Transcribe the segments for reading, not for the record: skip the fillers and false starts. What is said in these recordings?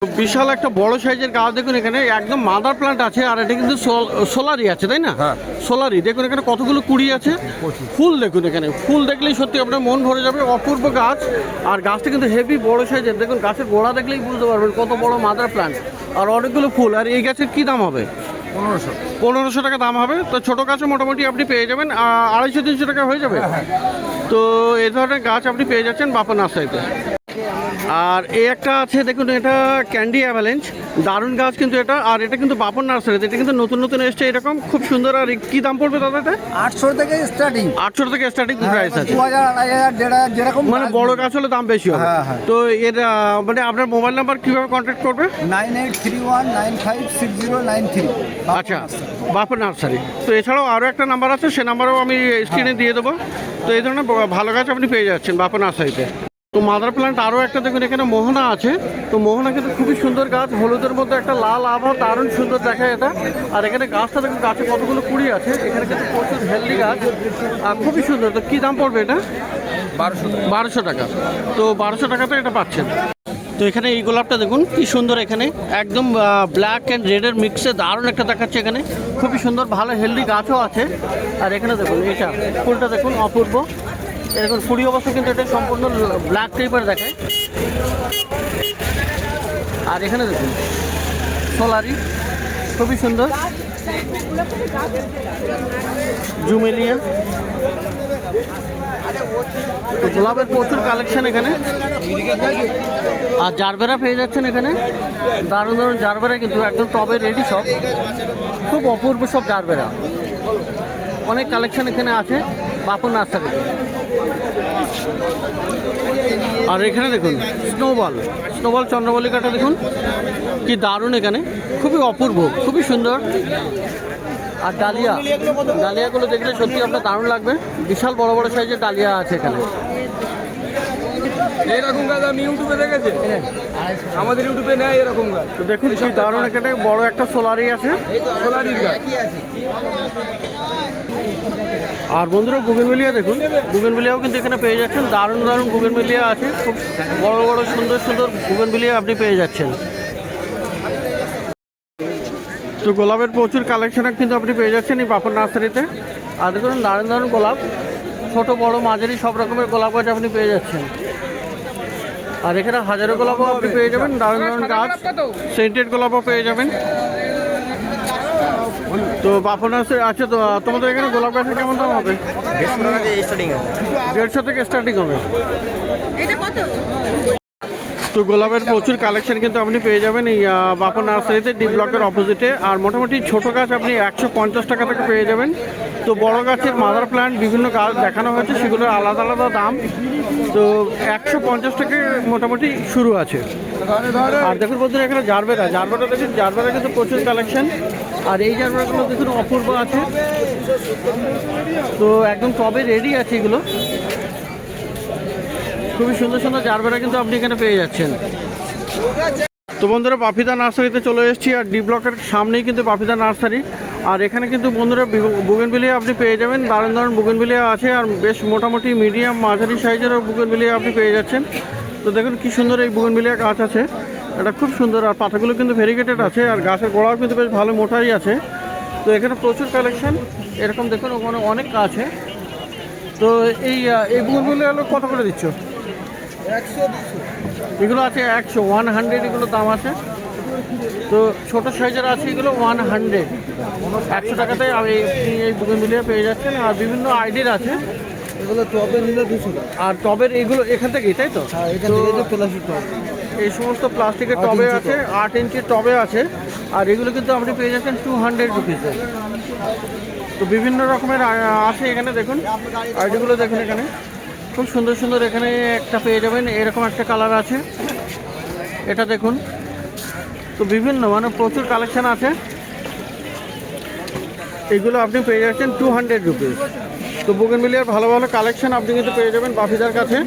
বিশাল একটা বড় সাইজের গাছ দেখুন, এখানে একদম মাদার প্লান্ট আছে, আর এটা কিন্তু সোলারি আছে, তাই না? হ্যাঁ। সোলারি দেখুন, এখানে কতগুলো কুড়ি আছে, ফুল দেখুন, এখানে ফুল দেখলেই সত্যি আপনার মন ভরে যাবে। অপূর্ব গাছ, আর গাছটা কিন্তু হেভি বড় সাইজের। দেখুন গাছের গোড়া দেখলেই বুঝতে পারবেন কত বড় মাদার প্লান্ট, আর অনেকগুলো ফুল। আর এই গাছের কি দাম হবে? 1500 টাকা দাম হবে। তো ছোটো গাছে মোটামুটি আপনি পেয়ে যাবেন 250-300 টাকা হয়ে যাবে। তো এই ধরনের গাছ আপনি পেয়ে যাচ্ছেন বাপা নার্সারিতে। আর এই একটা আছে দেখুন, এটা ক্যান্ডি অ্যাভালেঞ্চ, দারুণ গাছ কিন্তু এটা। আর এটা কিন্তু বাপন নার্সারিতে, এটা কিন্তু নতুন নতুন এসছে এরকম, খুব সুন্দর। আর কি দাম পড়বে দাদা এটা? 800 থেকে স্টার্টিং। 800 থেকে স্টার্টিং প্রাইস আছে, 2000, 2500, 1500 যেরকম। মানে বড় গাছ হলে দাম বেশি হবে। হ্যাঁ, হ্যাঁ। তো এর মানে আপনার মোবাইল নাম্বার কীভাবে কন্ট্যাক্ট করবে? 9831956093। আচ্ছা, বাপন নার্সারি। তো এছাড়াও আরও একটা নাম্বার আছে, সে নাম্বারও আমি স্ক্রিনে দিয়ে দেবো। তো এই ধরনের ভালো গাছ আপনি পেয়ে যাচ্ছেন বাপন নার্সারিতে। তো মাদার প্ল্যান্ট আরও একটা দেখুন, এখানে মোহনা আছে। তো মোহনা কিন্তু খুবই সুন্দর গাছ, হলুদের মধ্যে একটা লাল আভা, দারুণ সুন্দর দেখায় এটা। আর এখানে গাছটা দেখুন, গাছে কতগুলো কুড়ি আছে, এখানে কিন্তু প্রচুর হেলদি গাছ আর খুবই সুন্দর। তো কী দাম পড়বে এটা? 1200 টাকা। তো 1200 টাকাতে এটা পাচ্ছেন। তো এখানে এই গোলাপটা দেখুন কি সুন্দর, এখানে একদম ব্ল্যাক অ্যান্ড রেডের মিক্সে দারুণ একটা দেখাচ্ছে। এখানে খুবই সুন্দর, ভালো হেলদি গাছও আছে। আর এখানে দেখুন এইটা ফুলটা দেখুন, অপূর্ব। এরকম ফুড়ি অবস্থা কিন্তু এটা সম্পূর্ণ ব্ল্যাক টাইপের দেখায়। আর এখানে দেখুন সোলারি, খুবই সুন্দর। জুমেলিয়া, গোলাপের প্রচুর কালেকশন এখানে। আর জারবেরা পেয়ে যাচ্ছেন এখানে, দারুণ দারুণ জারবেরা, কিন্তু একদম টবে রেডি সব, খুব অপূর্ব সব জারবেরা। অনেক কালেকশন এখানে আছে বাপন নার্সারিতে। আর এখানে দেখুন স্নোবল চন্দ্রমল্লিকাটা দেখুন কি দারুণ, এখানে খুবই অপূর্ব, খুবই সুন্দর। আর ডালিয়াগুলো দেখলে সত্যি আপনার দারুণ লাগবে। বিশাল বড় বড় সাইজের ডালিয়া আছে এখানে। এরকম গাছ আমি ইউটিউবে দেখেছি, আমাদের ইউটিউবে নেয় এরকম গাছ। তো দেখুন কি দারুণ, এখানে বড় একটা সোলারি আছে, সোলারির গাছ। আর বন্ধুরা বুগেনভিলিয়া দেখুন, বুগেনভিলিয়াও কিন্তু এখানে পেয়ে যাচ্ছেন। দারুণ দারুণ বুগেনভিলিয়া আছে, খুব বড় বড় সুন্দর সুন্দর বুগেনভিলিয়া আপনি পেয়ে যাচ্ছেন। তো গোলাপের প্রচুর কালেকশন কিন্তু আপনি পেয়ে যাচ্ছেন এই বাপন নার্সারিতে। আর দেখুন দারুণ দারুণ গোলাপ, ছোট বড় মাঝারি সব রকমের গোলাপ গাছ আপনি পেয়ে যাচ্ছেন। আর এখানে হাজারো গোলাপও আপনি পেয়ে যাবেন, দারুণ দারুণ গাছ, সেন্টেড গোলাপও পেয়ে যাবেন। তো বাপন নার্সারি আছে। তো তোমাদের এখানে গোলাপ গাছের কেমন দাম হবে? 150 থেকে স্টার্টিং হবে। তো গোলাপের প্রচুর কালেকশন কিন্তু আপনি পেয়ে যাবেন এই বাপন নার্সারিতে, ডি ব্লকের অপোজিটে। আর মোটামুটি ছোট গাছ আপনি 150 টাকা থেকে পেয়ে যাবেন। তো বড় গাছের মাদার প্ল্যান্ট বিভিন্ন গাছ দেখানো হয়েছে, সেগুলোর আলাদা আলাদা দাম। তো 150 থেকে মোটামুটি শুরু আছে। আর দেখুন বন্ধুরা, এখানে জারবেরা দেখুন, জারবেরা কিন্তু প্রচুর কালেকশন। আর এই জারবেরাগুলো দেখুন অপূর্ব আছে, তো একদম টবে রেডি আছে এগুলো। খুবই সুন্দর সুন্দর জারবেরা কিন্তু আপনি এখানে পেয়ে যাচ্ছেন। তো বন্ধুরা বাপিদা নার্সারিতে চলে এসেছি, আর ডি ব্লকের সামনেই কিন্তু বাপিদা নার্সারি। আর এখানে কিন্তু বন্ধুরা বুগেনভিলিয়া আপনি পেয়ে যাবেন, দারুণ দারুণ বুগেনভিলিয়া আছে। আর বেশ মোটামুটি মিডিয়াম মাঝারি সাইজেরও বুগেনভিলিয়া আপনি পেয়ে যাচ্ছেন। তো দেখুন কি সুন্দর এই বুগেনভিলিয়া গাছ আছে, এটা খুব সুন্দর। আর পাতাগুলো কিন্তু ভেরিগেটেড আছে, আর গাছের গোড়াও কিন্তু বেশ ভালো মোটাই আছে। তো এখানে প্রচুর কালেকশন এরকম দেখুন, ওখানে অনেক আছে। তো এই বুগেনভিলিয়া কত করে দিচ্ছ? 100, এগুলো আছে 100 এগুলো দাম আছে। তো ছোট সাইজের আছে এগুলো 100 টাকাতে আপনি এই বুগেনভিলিয়া পেয়ে যাচ্ছেন। আর বিভিন্ন আইডির আছে, এগুলো টবে নিলে 200 টাকা। আর টবের এগুলো এখান থেকেই, তাই তো? হ্যাঁ, এখান থেকে যে প্লাস্টিক টব, এই সমস্ত প্লাস্টিকের টবে আছে, 8 ইঞ্চির টবে আছে। আর এগুলো কিন্তু আপনি পেয়ে যাচ্ছেন 200 রুপিসে। তো বিভিন্ন রকমের আছে এখানে দেখুন, আইডিগুলো দেখুন, এখানে খুব সুন্দর সুন্দর। এখানে একটা পেয়ে যাবেন, এরকম একটা কালার আছে, এটা দেখুন। তো বিভিন্ন মানে প্রচুর কালেকশন আছে, এগুলো আপনি পেয়ে যাচ্ছেন 200 রুপিস। তো বুগেনভিলিয়ার ভালো ভালো কালেকশন আপনি কিন্তু পেয়ে যাবেন বাপিদার কাছে।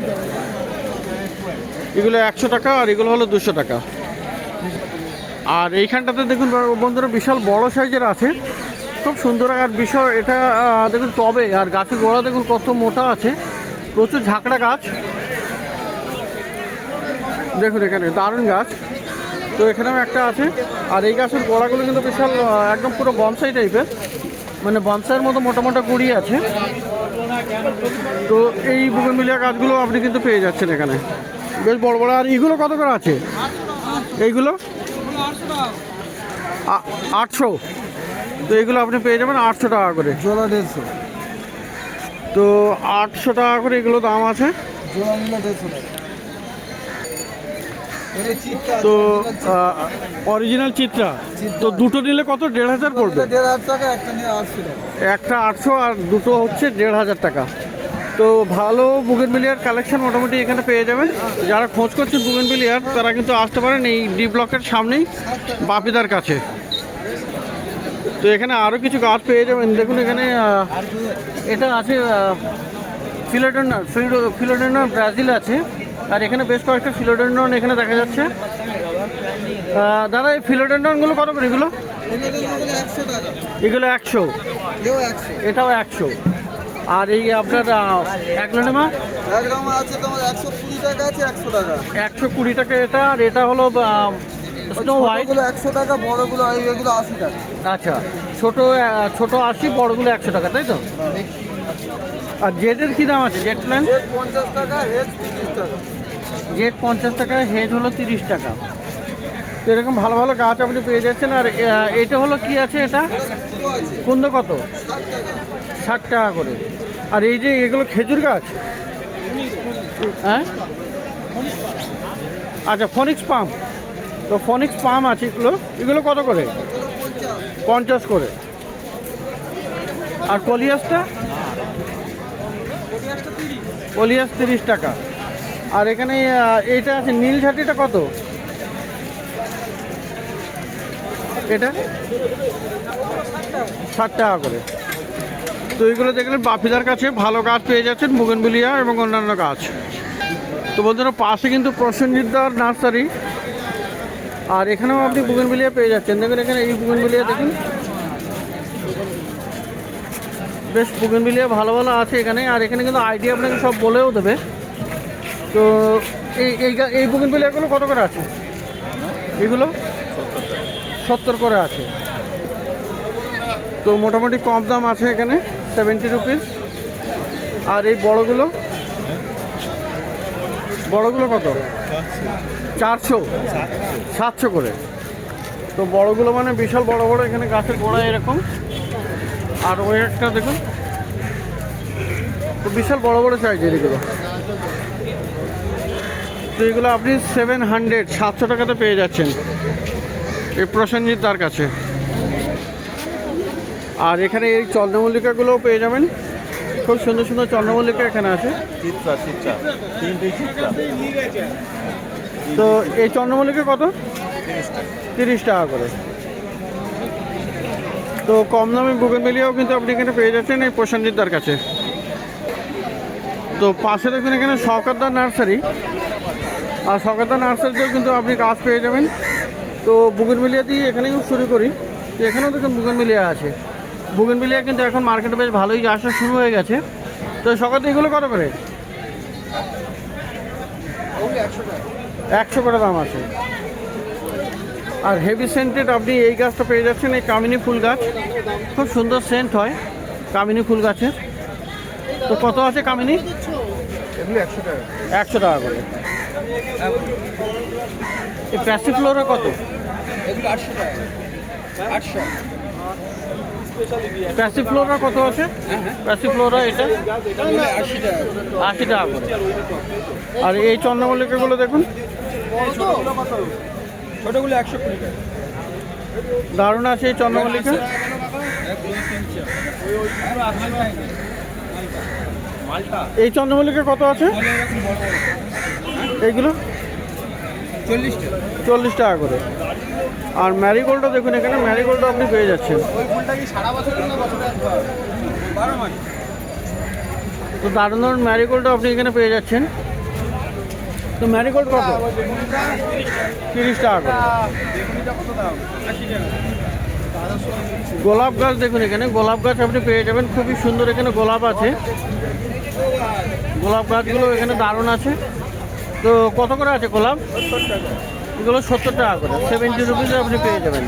এগুলো 100 টাকা, আর এগুলো হলো 200 টাকা। আর এইখানটাতে দেখুন বন্ধুরা বিশাল বড় সাইজের আছে, খুব সুন্দর। আর বিশাল এটা দেখুন টবে, আর গাছের গোড়া দেখুন কত মোটা আছে, প্রচুর ঝাঁকড়া গাছ দেখুন, এখানে দারুণ গাছ। তো এখানেও একটা আছে। আর এই গাছের গোড়াগুলো কিন্তু বিশাল একদম পুরো বনসাই টাইপের, মানে বনসাইয়ের মতো মোটা মোটা গুড়ি আছে। তো এই বুগেনভিলিয়া গাছগুলো আপনি কিন্তু পেয়ে যাচ্ছেন এখানে, বেশ বড় বড়। আর এইগুলো কত করে আছে? এইগুলো 800। তো এইগুলো আপনি পেয়ে যাবেন 800 টাকা করে। জোড়া 150, তো 800 টাকা করে এগুলো দাম আছে। জোড়া নিলে 150 টাকা। এটা চিত্তা তো অরিজিনাল চিত্রা, তো দুটো নিলে কত? 1500 পড়বে। 1500 টাকা, একটা নিয়ে 800 টাকা। একটা 800 আর দুটো হচ্ছে 1500 টাকা। তো ভালো বুগেনভিলিয়ার কালেকশন মোটামুটি এখানে পেয়ে যাবেন। যারা খোঁজ করছেন বুগেনভিলিয়ার তারা কিন্তু আসতে পারেন এই ডি ব্লকের সামনেই বাপিদার কাছে। তো এখানে আরও কিছু গাছ পেয়ে যাবেন। দেখুন এখানে এটা আছে ফিলোডেন্ড্রন ব্রাজিল আছে। আর এখানে বেশ কয়েকটা ফিলোডেন্ড্রন এখানে দেখা যাচ্ছে। দাদা এই ফিলোডেন্ড্রনগুলো কত করে? এগুলো এগুলো 100 টাকা। এগুলো 100, এও 100। এটাও 100। আর এই আপনার অ্যাগলোনেমা একদম আছে তোমার 120 টাকা আছে, 100 টাকা। 120 টাকা এটা। আর এটা হলো স্নো হোয়াইট। ছোটগুলো 100 টাকা, বড়গুলো এগুলো 80 টাকা। আচ্ছা, ছোট 80, বড়গুলো 100 টাকা, তাই তো? আর জেটের কী দাম আছে? জেট প্ল্যান রেট 50 টাকা, হেজ 30 টাকা। জেট 50 টাকা, হেজ হলো 30 টাকা। তো এরকম ভালো ভালো গাছ আপনি পেয়ে যাচ্ছেন। আর এটা হলো কি আছে? এটা কুন্দ কত? 60 টাকা করে। আর এই যে এগুলো খেজুর গাছ, হ্যাঁ আচ্ছা, ফনিক্স পাম। তো ফনিক্স পাম আছে এগুলো, এগুলো কত করে? 50 করে। আর কলিয়াসটা? কলিয়াস 30 টাকা। আর এখানে এইটা আছে নীল ঝাঁটিটা কত? এটা 60 টাকা করে। তো এইগুলো দেখলেন বাপিদার কাছে ভালো গাছ পেয়ে যাচ্ছেন, বুগেনভিলিয়া এবং অন্যান্য গাছ। তো বন্ধুরা পাশে কিন্তু প্রসেনজিৎদার নার্সারি, আর এখানেও আপনি বুগেনভিলিয়া পেয়ে যাচ্ছেন। দেখুন এখানে এই বুগেনভিলিয়া দেখুন, বেশ বুগেনভিলিয়া ভালো ভালো আছে এখানে। আর এখানে কিন্তু আইডিয়া আপনাকে সব বলেও দেবে। তো এই বুগেনভিলিয়াগুলো কত করে আছে? এগুলো 70 করে আছে। তো মোটামুটি কম দাম আছে এখানে, 70 রুপিস। আর এই বড়গুলো কত? 400, 700 করে। তো বড়গুলো মানে বিশাল বড় বড় এখানে গাছের গোড়া এরকম। আর ওই একটা দেখুন, তো বিশাল বড় বড় সাইজের এগুলো। তো এগুলো আপনি 700 টাকাতে পেয়ে যাচ্ছেন এই প্রসেনজিৎ তার কাছে। আর এখানে এই চন্দ্রমল্লিকাগুলোও পেয়ে যাবেন, খুব সুন্দর সুন্দর চন্দ্রমল্লিকা এখানে আছে। তো এই চন্দ্রমল্লিকা কত? 30 টাকা করে। তো কম দামে বুগেনভিলিয়াও কিন্তু আপনি এখানে পেয়ে যাচ্ছেন এই প্রসেনজিৎদার কাছে। তো পাশে দেখুন এখানে শওকতদার নার্সারি। আর শওকতদার নার্সারিতেও কিন্তু আপনি গাছ পেয়ে যাবেন। তো বুগেনভিলিয়া দিয়ে এখানেও শুরু করি। তো এখানেও দেখুন বুগেনভিলিয়া আছে। বুগেনভিলিয়া কিন্তু এখন মার্কেটে বেশ ভালোই আসা শুরু হয়ে গেছে। তো শওকত এগুলো কত করে? 100 করে দাম আছে। আর হেভি সেন্টেড আপনি এই গাছটা পেয়ে যাচ্ছেন, এই কামিনী ফুল গাছ। খুব সুন্দর সেন্ট হয় কামিনী ফুল গাছের। তো কত আছে কামিনী? এগুলো 100 টাকা। 100 টাকা করে। এই প্যাসিফ্লোরা কত? এগুলো 800 টাকা। 800। প্যাসিফ্লোরা কত আছে? প্যাসিফ্লোরা এটা 80 টাকা। 80 টাকা করে। আর এই চন্দ্রমল্লিকাগুলো দেখুন, ছোটগুলো 120 টাকা। দারুণ আছে এই চন্দ্রমল্লিকা। এই চন্দ্রমল্লিকা কত আছে? এইগুলো 40 টাকা। 40 টাকা করে। আর ম্যারিগোল্ডও দেখুন এখানে, ম্যারিগোল্ডও আপনি পেয়ে যাচ্ছেন। ওই ফুলটা কি সারা বছর না বছরে একবার? 12 মাস। তো দারুণ দারুণ ম্যারিগোল্ডও আপনি এখানে পেয়ে যাচ্ছেন। তো ম্যারিগোল্ড কত? 30 টাকা করে। কত দাম? 80 টাকা। গোলাপ গাছ দেখুন এখানে, গোলাপ গাছ আপনি পেয়ে যাবেন। খুবই সুন্দর এখানে গোলাপ আছে। গোলাপ গাছগুলো এখানে দারুণ আছে। তো কত করে আছে গোলাপ? এগুলো 70 টাকা করে, 70 রুপিসে আপনি পেয়ে যাবেন।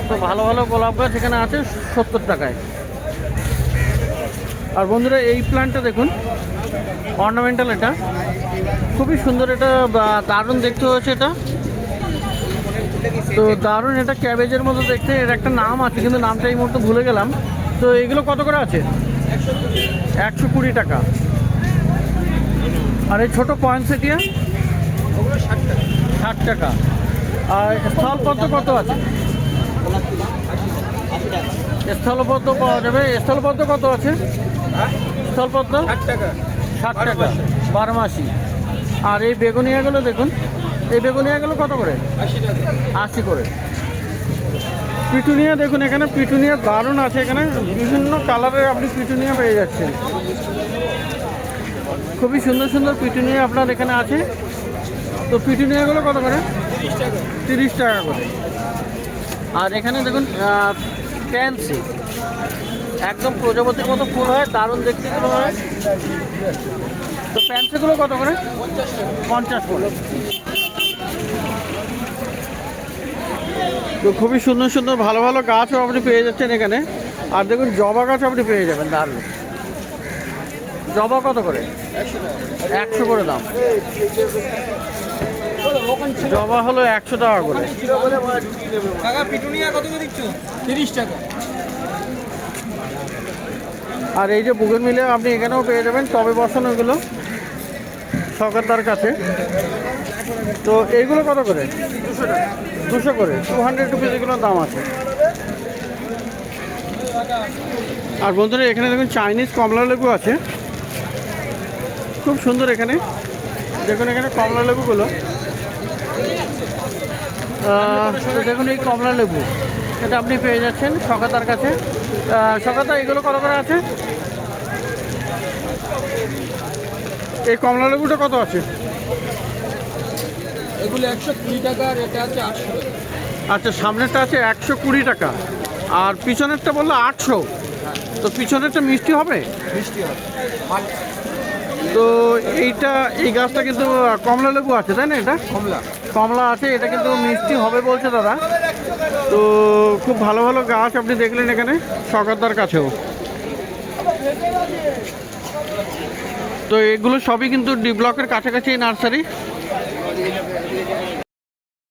তো ভালো ভালো গোলাপ গাছ এখানে আছে 70 টাকায়। আর বন্ধুরা এই প্ল্যান্টটা দেখুন, অর্নামেন্টাল, এটা খুবই সুন্দর, এটা দারুণ দেখতে হয়েছে এটা। তো দারুণ, এটা ক্যাবেজের মতো দেখতে, এর একটা নাম আছে কিন্তু নামটা এই মুহূর্তে ভুলে গেলাম। তো এগুলো কত করে আছে? 120 টাকা। আর এই ছোটো পয়েন্টসেটিয়া 60 টাকা। আর স্থলপদ্ম কত আছে? স্থলপদ্ম পাওয়া যাবে। স্থলপদ্ম কত আছে? স্থলপদ্ম 60 টাকা, 12 মাসি। আর এই বেগুনিয়াগুলো দেখুন, এই বেগুনিয়াগুলো কত করে? 80 করে। পিটুনিয়া দেখুন, এখানে পিটুনিয়া দারুণ আছে, এখানে বিভিন্ন কালারের আপনি পিটুনিয়া পেয়ে যাচ্ছেন। খুবই সুন্দর সুন্দর পিটুনিয়া আপনার এখানে আছে। তো পিটুনিয়াগুলো কত করে? 30 টাকা করে। আর এখানে দেখুন প্যান্সি, একদম প্রজাপতির মতো ফুল হয়, দারুণ দেখতে গুলো হয়। তো প্যান্সিগুলো কত করে? 50 করে। তো খুবই সুন্দর সুন্দর ভালো ভালো গাছও আপনি পেয়ে যাচ্ছেন এখানে। আর দেখুন জবা গাছ আপনি পেয়ে যাবেন দারুণ। জবা কত করে? 100 করে দাম। জবা হলো 100 টাকা করে। পিটুনিয়া কত করে দিচ্ছ? 30 টাকা। আর এই যে বুগেনভিলিয়া আপনি এখানেও পেয়ে যাবেন, টবে বসানো এগুলো সরকারদার কাছে। তো এইগুলো কত করে? 200 করে, 200 রুপিস এগুলোর দাম আছে। আর বন্ধুরা এখানে দেখুন চাইনিজ কমলা লেবু আছে, খুব সুন্দর। এখানে দেখুন, এখানে কমলা লেবুগুলো তো দেখুন, এই কমলা লেবু এটা আপনি পেয়ে যাচ্ছেন সরকারদার কাছে। সরকারদার এগুলো কত করে আছে? এই কমলা লেবুটা কত আছে? এগুলো 120 টাকা, আর এটা আছে 800 টাকা। আচ্ছা, সামনেরটা আছে 120 টাকা, আর পিছনেরটা বললো 800। তো পিছনেরটা মিষ্টি হবে? মিষ্টি হবে। তো এইটা, এই গাছটা কিন্তু কমলা লেবু আছে তাই না? এটা কমলা কমলা আছে, এটা কিন্তু মিষ্টি হবে বলছে দাদা। তো খুব ভালো ভালো গাছ আপনি দেখলেন এখানে সরকারদার কাছেও। তো এগুলো সবই কিন্তু ডি ব্লকের কাছাকাছি নার্সারি।